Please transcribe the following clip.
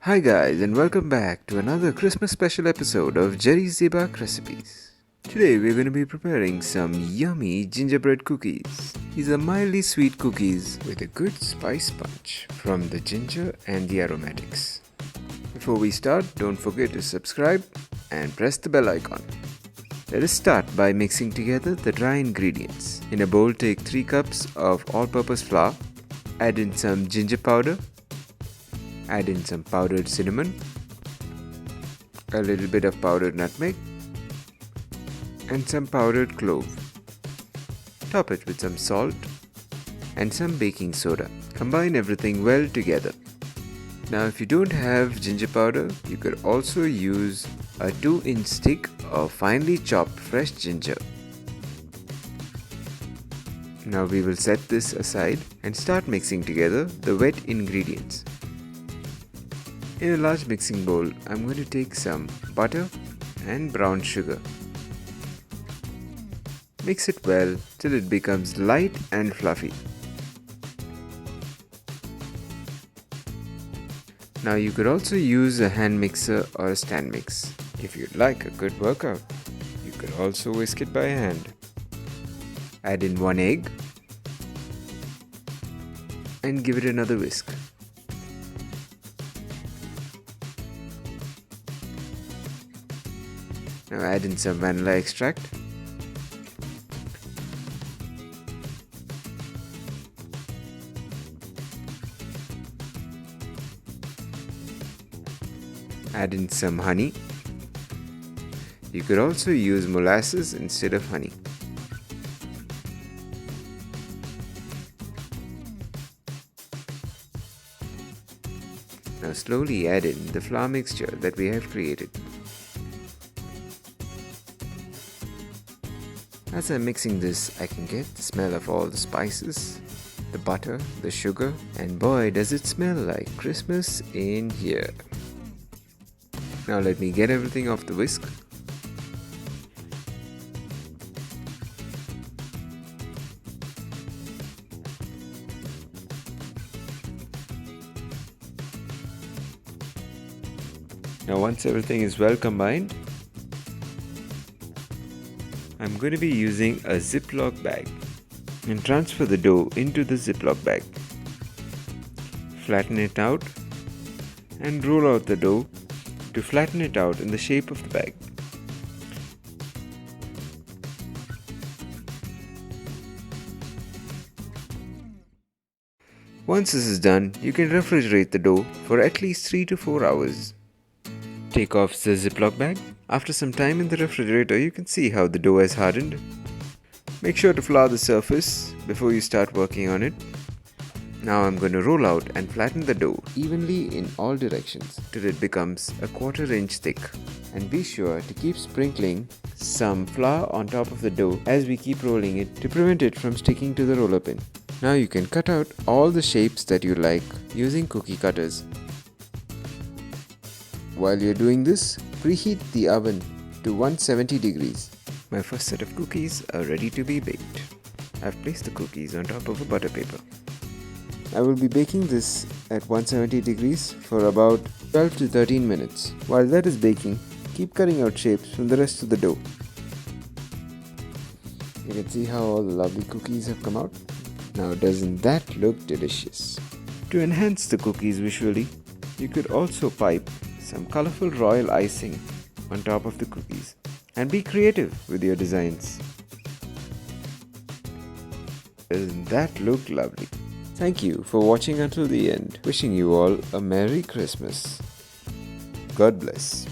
Hi guys, and welcome back to another Christmas special episode of Jerry's Debak Recipes. Today we're going to be preparing some yummy gingerbread cookies. These are mildly sweet cookies with a good spice punch from the ginger and the aromatics. Before we start, don't forget to subscribe and press the bell icon. Let us start by mixing together the dry ingredients. In a bowl, take 3 cups of all-purpose flour. Add in some ginger powder. Add in some powdered cinnamon, a little bit of powdered nutmeg, and some powdered clove. Top it with some salt and some baking soda. Combine everything well together. Now if you don't have ginger powder, you could also use a 2-inch stick of finely chopped fresh ginger. Now we will set this aside and start mixing together the wet ingredients. In a large mixing bowl, I'm going to take some butter and brown sugar. Mix it well till it becomes light and fluffy. Now you could also use a hand mixer or a stand mix. If you'd like a good workout, you could also whisk it by hand. Add in 1 egg and give it another whisk. Now add in some vanilla extract. Add in some honey. You could also use molasses instead of honey. Now slowly add in the flour mixture that we have created. As I'm mixing this, I can get the smell of all the spices, the butter, the sugar, and boy does it smell like Christmas in here. Now let me get everything off the whisk. Now once everything is well combined, I'm going to be using a Ziploc bag and transfer the dough into the Ziploc bag. Flatten it out and roll out the dough to flatten it out in the shape of the bag. Once this is done, you can refrigerate the dough for at least 3 to 4 hours. Take off the Ziploc bag. After some time in the refrigerator, you can see how the dough has hardened. Make sure to flour the surface before you start working on it. Now I'm going to roll out and flatten the dough evenly in all directions till it becomes a 1/4 inch thick. And be sure to keep sprinkling some flour on top of the dough as we keep rolling it to prevent it from sticking to the roller pin. Now you can cut out all the shapes that you like using cookie cutters. While you're doing this, preheat the oven to 170 degrees. My first set of cookies are ready to be baked. I've placed the cookies on top of a butter paper. I will be baking this at 170 degrees for about 12 to 13 minutes. While that is baking, keep cutting out shapes from the rest of the dough. You can see how all the lovely cookies have come out. Now doesn't that look delicious? To enhance the cookies visually, you could also pipe some colorful royal icing on top of the cookies and be creative with your designs. Doesn't that look lovely? Thank you for watching until the end. Wishing you all a Merry Christmas. God bless.